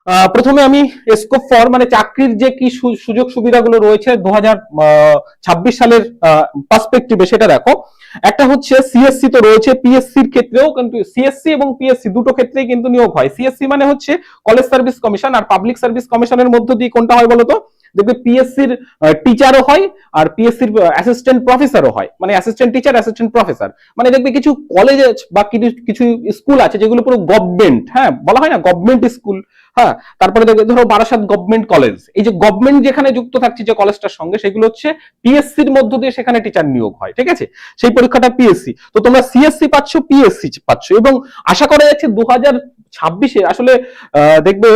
প্রথমে আমি scope for মানে চাকরির যে কি সুযোগ সুবিধাগুলো রয়েছে 2026 সালের পার্সপেক্টিভে সেটা দেখো। একটা হচ্ছে সিএসসি তো রয়েছে, পিএসসির ক্ষেত্রেও কিন্তু সিএসসি এবং পিএসসি দুটো ক্ষেত্রেই কিন্তু নিয়োগ হয়। সিএসসি মানে হচ্ছে কলেজ সার্ভিস কমিশন, আর পাবলিক সার্ভিস কমিশনের মধ্য দিয়ে কোনটা হয় বলতো, দেখবে পিএসসির টিচারও হয় আর পিএসসির অ্যাসিস্ট্যান্ট প্রফেসরও হয়, মানে অ্যাসিস্ট্যান্ট টিচার অ্যাসিস্ট্যান্ট প্রফেসর। মানে দেখবে কিছু কলেজ বা কিছু স্কুল আছে যেগুলো পুরো গভর্নমেন্ট, হ্যাঁ বলা হয় না গভর্নমেন্ট স্কুল, হ্যাঁ। তারপরে ধরো বারাসাত গভর্নমেন্ট কলেজ, এই যে গভর্নমেন্ট যেখানে যুক্ত থাকছে যে কলেজটার সঙ্গে, সেগুলো হচ্ছে পিএসসির মধ্য দিয়ে সেখানে টিচার নিয়োগ হয়, ঠিক আছে। সেই পরীক্ষাটা পিএসসি, তো তোমরা সিএসসি পাচ্ছ, পিএসসি পাচ্ছ, এবং আশা করা যাচ্ছে 2026-এ আসলে দেখবে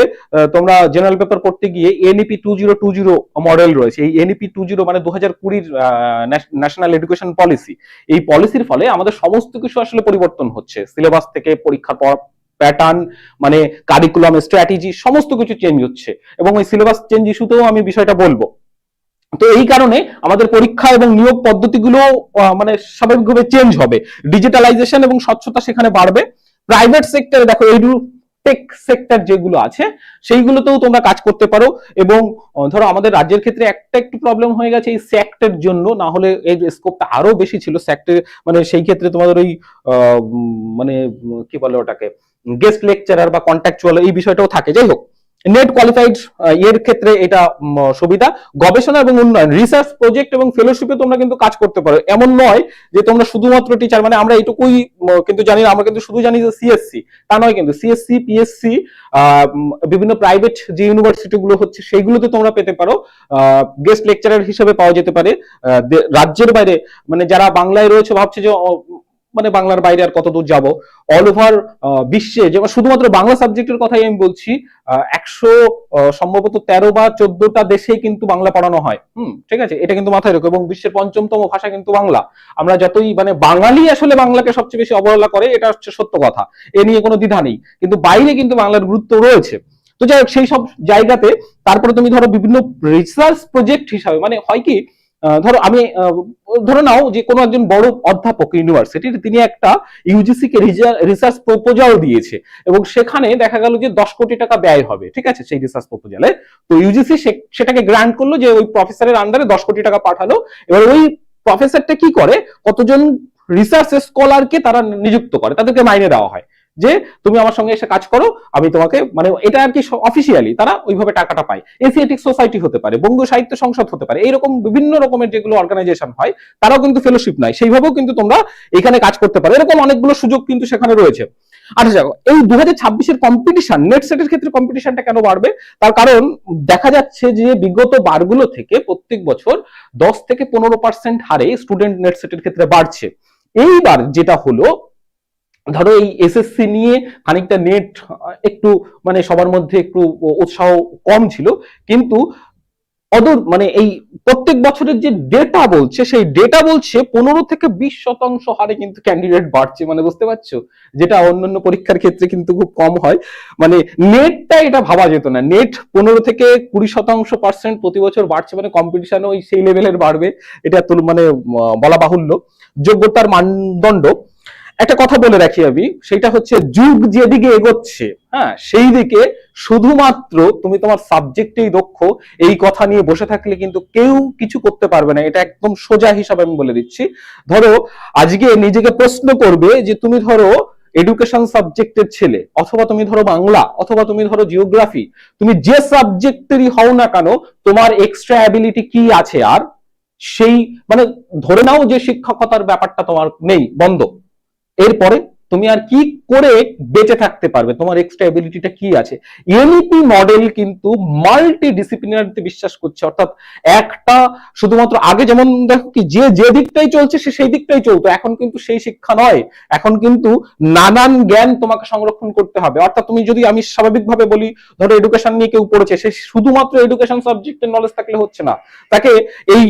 তোমরা জেনারেল পেপার পড়তে গিয়ে এনইপি 2020 মডেল রয়েছে। এই এনইপি 20 মানে 2020-র ন্যাশনাল এডুকেশন পলিসি। এই পলিসির ফলে আমাদের সমস্ত কিছু আসলে পরিবর্তন হচ্ছে, সিলেবাস থেকে পরীক্ষার প্যাটার্ন, মানে কারিকুলাম, স্ট্র্যাটেজি, সমস্ত কিছু চেঞ্জ হচ্ছে, এবং ওই সিলেবাস চেঞ্জ ইস্যুতেও আমি বিষয়টা বলবো। তো এই কারণে আমাদের পরীক্ষা এবং নিয়োগ পদ্ধতিগুলো মানে স্বাভাবিকভাবে চেঞ্জ হবে, ডিজিটালাইজেশন এবং স্বচ্ছতা সেখানে বাড়বে। প্রাইভেট সেক্টরে দেখো টেক সেক্টর যেগুলো আছে সেইগুলোতেও তোমরা কাজ করতে পারো। এবং ধরো আমাদের রাজ্যের ক্ষেত্রে একটা একটু প্রবলেম হয়ে গেছে এই স্যাক্টের জন্য, না হলে এই স্কোপটা আরো বেশি ছিল স্যাক্টে, মানে সেই ক্ষেত্রে তোমাদের ওই মানে কি বলে ওটাকে, গেস্ট লেকচারার বা কন্ট্রাকচুয়াল এই বিষয়টাও থাকে। যাই হোক, নেট কোয়ালিফাইড এর ক্ষেত্রে এটা সুবিধা। গবেষণা এবং উন্নয়ন, রিসার্চ প্রজেক্ট এবং ফেলোশিপে তোমরা কিন্তু কাজ করতে পারো। এমন নয় যে তোমরা শুধুমাত্র টিচার, মানে আমরা এটুকুই কিন্তু জানি না, আমরা কিন্তু শুধু জানি যে সিএসসি, তা নয় কিন্তু সিএসসি, পিএসসি, বিভিন্ন প্রাইভেট যে ইউনিভার্সিটি গুলো হচ্ছে সেইগুলোতে তোমরা পেতে পারো, গেস্ট লেকচারার হিসেবে পাওয়া যেতে পারে। রাজ্যের বাইরে, মানে যারা বাংলায় রয়েছে ভাবছে যে মানে বাংলার বাইরে আর কত দূর যাবো, অল ওভার বিশ্বে, যেমন শুধুমাত্র বাংলা সাবজেক্টের কথাই আমি বলছি, 100 সম্ভবত 13 বা 14টা দেশেই কিন্তু বাংলা পড়ানো হয়। ঠিক আছে, এটা কিন্তু মাথায় রেখো। এবং বিশ্বের 5ম ভাষা কিন্তু বাংলা। আমরা যতই মানে বাঙালি আসলে বাংলাকে সবচেয়ে বেশি অবহেলা করে, এটা হচ্ছে সত্য কথা, এ নিয়ে কোনো দ্বিধা নেই, কিন্তু বাইরে কিন্তু বাংলার গুরুত্ব রয়েছে। তো যাই হোক, সেই সব জায়গাতে তারপরে তুমি ধরো বিভিন্ন রিসার্চ প্রজেক্ট হিসাবে, মানে হয় কি, ধরো আমি ধরে নাও যে কোনো একজন বড় অধ্যাপক ইউনিভার্সিটির, তিনি একটা ইউজিসি কে রিসার্চ প্রপোজাল দিয়েছে, এবং সেখানে দেখা গেল যে 10 কোটি টাকা ব্যয় হবে, ঠিক আছে, সেই রিসার্চ প্রপোজালে। তো ইউজিসি সেটাকে গ্রান্ট করলো, যে ওই প্রফেসরের আন্ডারে 10 কোটি টাকা পাঠালো। এবার ওই প্রফেসরটা কি করে, কতজন রিসার্চ স্কলারকে তারা নিযুক্ত করে, তাদেরকে মাইনে দেওয়া হয় যে তুমি আমার সঙ্গে এসে কাজ করো, আমি তোমাকে, মানে এটা আর কি অফিসিয়ালি তারা ওইভাবে টাকাটা পায়। এশিয়াটিক সোসাইটি হতে পারে, বঙ্গ সাহিত্য সংসদ হতে পারে, এইরকম বিভিন্ন রকমের যেগুলো অর্গানাইজেশন হয় তারাও কিন্তু ফেলোশিপ নেয়, সেইভাবেও কিন্তু তোমরা এখানে কাজ করতে পারো। এরকম অনেকগুলো সুযোগ কিন্তু সেখানে রয়েছে। আচ্ছা, এই 2026-এর কম্পিটিশন, নেট সেটের ক্ষেত্রে কম্পিটিশনটা কেন বাড়বে, তার কারণ দেখা যাচ্ছে যে বিগত বারগুলো থেকে প্রত্যেক বছর 10 থেকে 15% হারে স্টুডেন্ট নেট সেটের ক্ষেত্রে বাড়ছে। এইবার যেটা হলো, ধরো এই এসএসসি নিয়ে খানিকটা নেট একটু মানে সবার মধ্যে একটু উৎসাহ কম ছিল, কিন্তু মানে এই প্রত্যেক বছরের যে ডেটা বলছে, সেই ডেটা বলছে 15 থেকে 20% হারে কিন্তু ক্যান্ডিডেট বাড়ছে, মানে বুঝতে পারছো, যেটা অন্যান্য পরীক্ষার ক্ষেত্রে কিন্তু খুব কম হয়। মানে নেটটা এটা ভাবা যেত না, নেট 15 থেকে 20% প্রতি বছর বাড়ছে, মানে কম্পিটিশনও সেই লেভেলের বাড়বে, এটা তো মানে বলা বাহুল্য। যোগ্যতার মানদণ্ড, একটা কথা বলে রাখি আমি, সেটা হচ্ছে যুগ যেদিকে এগোচ্ছে, হ্যাঁ, সেই দিকে শুধুমাত্র তুমি তোমার সাবজেক্টেই দক্ষ এই কথা নিয়ে বসে থাকলে কিন্তু কেউ কিছু করতে পারবে না, এটা একদম সোজা হিসাবে আমি বলে দিচ্ছি। ধরো আজকে নিজেকে প্রশ্ন করবে যে তুমি ধরো এডুকেশন সাবজেক্টের ছেলে, অথবা তুমি ধরো বাংলা, অথবা তুমি ধরো জিওগ্রাফি, তুমি যে সাবজেক্টেরই হও না কেন, তোমার এক্সট্রা অ্যাবিলিটি কি আছে, আর সেই মানে ধরে নাও যে শিক্ষকতার ব্যাপারটা তোমার নেই, বন্ধ, এরপরে তুমি আর কি করে বেঁচে থাকতে পারবে, তোমার এক্সট্রা এবিলিটিটা কি আছে। এনইপি মডেল কিন্তু মাল্টি ডিসিপ্লিনারিতে বিশ্বাস করছে, অর্থাৎ একটা শুধুমাত্র, আগে যেমন দেখো কি যে দিকটাই চলছে সে সেই দিকটাই চলতো, এখন কিন্তু সেই শিক্ষা নয়, এখন কিন্তু নানান জ্ঞান তোমাকে সংরক্ষণ করতে হবে। অর্থাৎ তুমি যদি, আমি স্বাভাবিকভাবে বলি, ধরো এডুকেশন নিয়ে কেউ পড়েছে, সে শুধুমাত্র এডুকেশন সাবজেক্টের নলেজ থাকলে হচ্ছে না, তাকে এই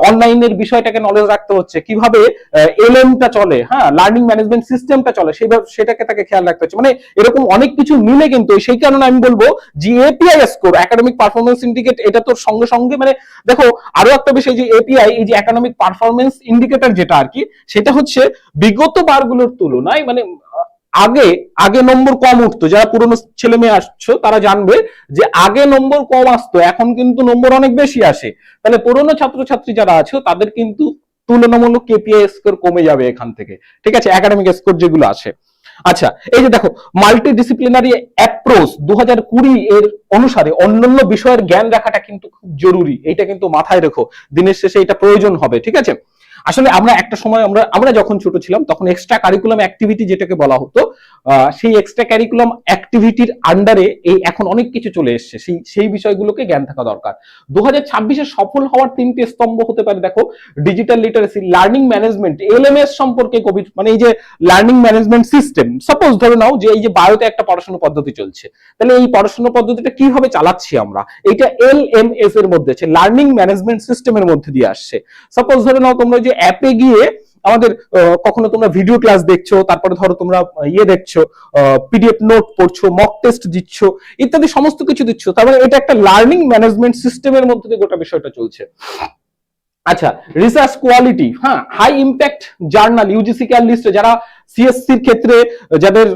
অনলাইনের বিষয়টাকে নলেজ রাখতে হচ্ছে, কিভাবে এলএমটা চলে, হ্যাঁ, লার্নিং ম্যানেজমেন্ট সিস্টেমটা চলে, সেটাকে তাকে খেয়াল রাখতে হচ্ছে। মানে এরকম অনেক কিছু মিলে কিন্তু, সেই কারণে আমি বলবো যে API score, academic performance indicate, এটা তোর সঙ্গে সঙ্গে, মানে দেখো আরো একটা বিষয় যে এপিআই, এই যে একাডেমিক পারফরমেন্স ইন্ডিকেটর যেটা আর কি, সেটা হচ্ছে বিগত বারগুলোর তুলনায় মানে আগে আগে নম্বর কম উঠতো, যারা পুরনো ছেলে মেয়ে আসছো তারা জানবে যে আগে নম্বর কম আসতো, এখন কিন্তু নম্বর অনেক বেশি আসে। তাহলে পুরনো ছাত্রছাত্রী যারা আছে তাদের কিন্তু তুলনামূলক কেপিআই স্কোর কমে যাবে এখান থেকে, ঠিক আছে, একাডেমিক স্কোর যেগুলো আসে। আচ্ছা, এই যে দেখো মাল্টি ডিসিপ্লিনারি অ্যাপ্রোচ 2020 এর অনুসারে অন্যান্য বিষয়ের জ্ঞান রাখাটা কিন্তু খুব জরুরি, এটা কিন্তু মাথায় রেখো, দিনের শেষে এটা প্রয়োজন হবে, ঠিক আছে। আসলে আমরা একটা সময় আমরা যখন ছোট ছিলাম তখন এক্সট্রা কারিকুলাম অ্যাক্টিভিটি যেটাকে বলা হতো, সেই এক্সট্রা কারিকুলাম অ্যাক্টিভিটির আন্ডারে এই এখন অনেক কিছু চলে এসেছে, সেই বিষয়গুলোকে জ্ঞান থাকা দরকার। 2026-এ সফল হওয়ার 3টি স্তম্ভ হতে পারে, দেখো digital literacy, learning management, LMS সম্পর্কে কোভিড মানে এই যে লার্নিং ম্যানেজমেন্ট সিস্টেম, সাপোজ ধরে নাও যে এই যে বায়োতে একটা পড়াশোনা পদ্ধতি চলছে, তাহলে এই পড়াশোনা পদ্ধতিটা কিভাবে চালাচ্ছি আমরা, এটা এলএমএস এর মধ্যে আছে, লার্নিং ম্যানেজমেন্ট সিস্টেমের মধ্যে দিয়ে আসছে। সাপোজ ধরে নাও তোমরা যে অ্যাপে গিয়ে আমাদের কখনো তোমরা ভিডিও ক্লাস দেখছো, তারপরে ধরো তোমরা দেখছো, পিডিএফ নোট পড়ছো, মক টেস্ট দিচ্ছ, ইত্যাদি সমস্ত কিছু দিচ্ছ, তার মানে এটা একটা লার্নিং ম্যানেজমেন্ট সিস্টেমের মধ্যে দিয়ে গোটা বিষয়টা চলছে। আচ্ছা, রিসার্চ কোয়ালিটি, হ্যাঁ, high impact journal, UGC care লিস্টে যারা সিএসসির ক্ষেত্রে যাদের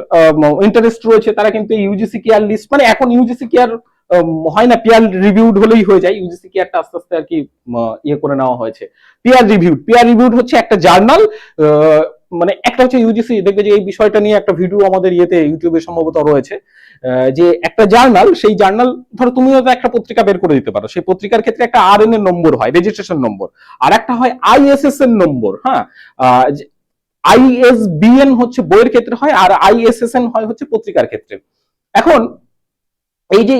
ইন্টারেস্ট রয়েছে তারা কিন্তু ইউজিসি কেয়ার লিস্ট, মানে এখন ইউজিসি কেয়ার হয় না, পিয়ার রিভিউড হলেই হয়ে যায়, ইউজিসি কেয়ারটা আস্তে আস্তে আর কি ইয়ে করে নেওয়া হয়েছে। পিয়ার রিভিউড হচ্ছে একটা জার্নাল, মানে একটা হচ্ছে ইউজিসি, দেখবে যে এই বিষয়টা নিয়ে একটা ভিডিও আমাদের ইউটিউবে সম্ভবত রয়েছে, যে একটা জার্নাল, সেই জার্নাল ধরো তুমি হয়তো একটা পত্রিকা বের করে দিতে পারো, সেই পত্রিকার ক্ষেত্রে একটা আরএন এর নম্বর হয়, রেজিস্ট্রেশন নম্বর, আর একটা হয় আইএসএসএন নম্বর, হ্যাঁ, আইএসবিএন হচ্ছে বইয়ের ক্ষেত্রে হয়, আর আইএসএসএন হয় হচ্ছে পত্রিকার ক্ষেত্রে। এখন এই যে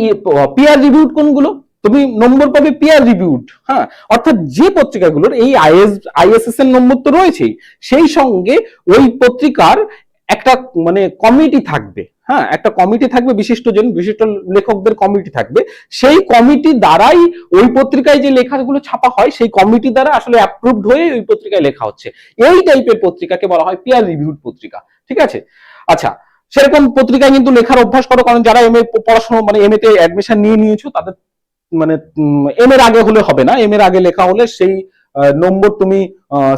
পিয়ার রিভিউড কোনগুলো, তুমি নম্বর পাবে পিয়ার রিভিউড, হ্যাঁ, অর্থাৎ যে পত্রিকাগুলোর এই আইএসএসএন নম্বর তো রয়েছেই, সেই সঙ্গে ওই পত্রিকার একটা মানে কমিটি থাকবে, হ্যাঁ, একটা কমিটি থাকবে, বিশিষ্ট লেখকদের কমিটি থাকবে, সেই কমিটি দ্বারাই ওই পত্রিকায় যে লেখাগুলো ছাপা হয় সেই কমিটি দ্বারা আসলে অ্যাপ্রুভড হয়ে ওই পত্রিকায় লেখা হচ্ছে, এই টাইপের পত্রিকাকে বলা হয় পিয়ার রিভিউড পত্রিকা, ঠিক আছে। আচ্ছা, সেরকম পত্রিকায় কিন্তু লেখার অভ্যাস করো, কারণ যারা এমএ পড়াশোনা মানে এমএ তে অ্যাডমিশন নিয়েছো তাদের মানে এম এর আগে হলে হবে না, এম এর আগে লেখা হলে সেই নম্বর তুমি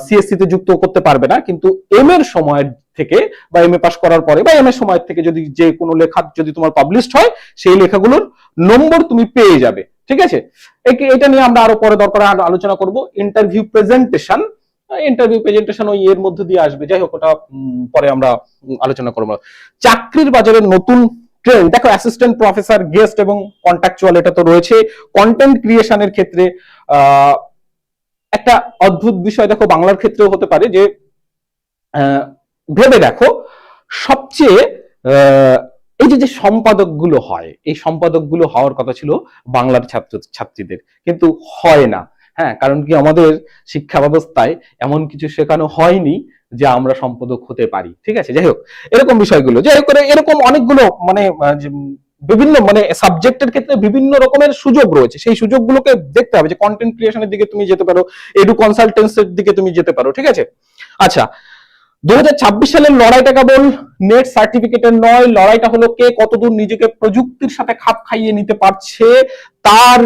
সিএসসি তে যুক্ত করতে পারবে না, কিন্তু এম এর সময় থেকে বা এম এ পাস করার পরে বা এম এর সময় থেকে যদি যে কোনো লেখা যদি তোমার পাবলিশড হয় সেই লেখাগুলোর নম্বর তুমি পেয়ে যাবে, ঠিক আছে। এটা নিয়ে আমরা আরো পরে দরকার আলোচনা করব। ইন্টারভিউ প্রেজেন্টেশন ওই এর মধ্যে দিয়ে আসবে, যাই হোক ওটা পরে আমরা আলোচনা করবো। চাকরির বাজারের নতুন ট্রেন্ড, দেখো অ্যাসিস্ট্যান্ট প্রফেসর, গেস্ট এবং কন্ট্রাকচুয়াল, এটা তো রয়েছে। কন্টেন্ট ক্রিয়েশনের ক্ষেত্রে একটা অদ্ভুত বিষয় দেখো বাংলার ক্ষেত্রেও হতে পারে, যে ভেবে দেখো সবচেয়ে এই যে সম্পাদক গুলো হয়, এই সম্পাদক গুলো হওয়ার কথা ছিল বাংলার ছাত্রীদের, কিন্তু হয় না, হ্যাঁ, কারণ কি আমাদের শিক্ষা ব্যবস্থায় এমন কিছু শেখানো হয়নি যে আমরা সম্পাদক হতে পারি, ঠিক আছে। যাই হোক এরকম বিষয়গুলো, যাই হোক এরকম অনেকগুলো মানে বিভিন্ন মানে সাবজেক্টের ক্ষেত্রে বিভিন্ন রকমের সুযোগ রয়েছে, সেই সুযোগগুলোকে দেখতে হবে, যে কন্টেন্ট ক্রিয়েশনের দিকে তুমি যেতে পারো, এডু কনসালটেন্সির দিকে তুমি যেতে পারো, ঠিক আছে। আচ্ছা, 2026 সালের লড়াইটা কেবল নেট সার্টিফিকেটের নয়, লড়াইটা হলো কে কতদূর নিজেকে প্রযুক্তির সাথে খাপ খাইয়ে নিতে পারছে তার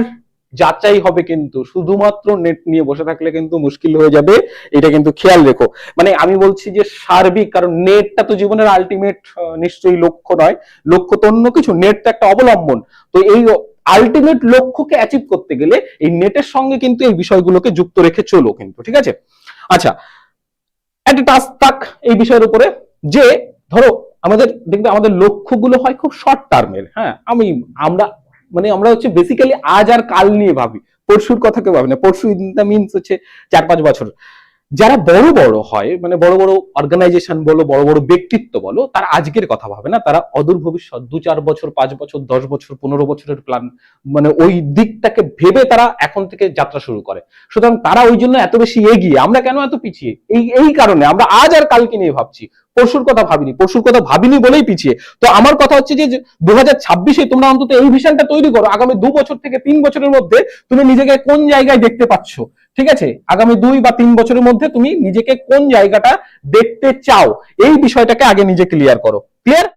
যাচাই হবে, কিন্তু শুধুমাত্র নেট নিয়ে বসে থাকলে কিন্তু মুশকিল হয়ে যাবে, এটা কিন্তু খেয়াল রেখো। মানে আমি বলছি যে সার্বিক, কারণ নেটটা তো জীবনের আলটিমেট নিশ্চয়ই লক্ষ্য নয়, লক্ষ্য তো অন্য কিছু, নেট তো একটা অবলম্বন, তো এই আলটিমেট লক্ষ্যকে অ্যাচিভ করতে গেলে এই নেটের সঙ্গে কিন্তু এই বিষয়গুলোকে যুক্ত রেখে চলো কিন্তু, ঠিক আছে। আচ্ছা, একটা টাস্ক থাক এই বিষয়ের উপরে, যে ধরো আমাদের দেখবে আমাদের লক্ষ্যগুলো হয় খুব শর্ট টার্মের, হ্যাঁ, আমরা হচ্ছে বেসিক্যালি আজ আর কাল নিয়ে ভাবি, পরশুর কথা কেউ ভাবি না, পরশু ইন দ্য মিনস হচ্ছে 4-5 বছর। যারা বড় বড় হয় মানে বড় বড় অর্গানাইজেশন বলো, বড় বড় ব্যক্তিত্ব বলো, তারা আজকের কথা ভাবে না, তারা অদূর ভবিষ্যৎ 2-4 বছর, 5 বছর, 10 বছর, 15 বছরের প্ল্যান, মানে ওই দিকটাকে ভেবে তারা এখন থেকে যাত্রা শুরু করে। সুতরাং তারা ওই জন্য এত বেশি এগিয়ে, আমরা কেন এত পিছিয়ে, এই কারণে আমরা আজ আর কালকে নিয়ে ভাবছি, পরশুর কথা ভাবিনি বলেই পিছিয়ে। তো আমার কথা হচ্ছে যে 2026-এ তোমরা অন্তত এই ভিশনটা তৈরি করো, আগামী 2 বছর থেকে 3 বছরের মধ্যে তুমি নিজেকে কোন জায়গায় দেখতে পাচ্ছ, ঠিক আছে, আগামী 2 বা 3 বছরের মধ্যে তুমি নিজেকে কোন জায়গাটা দেখতে চাও, এই বিষয়টাকে আগে নিজে ক্লিয়ার করো। ক্লিয়ার?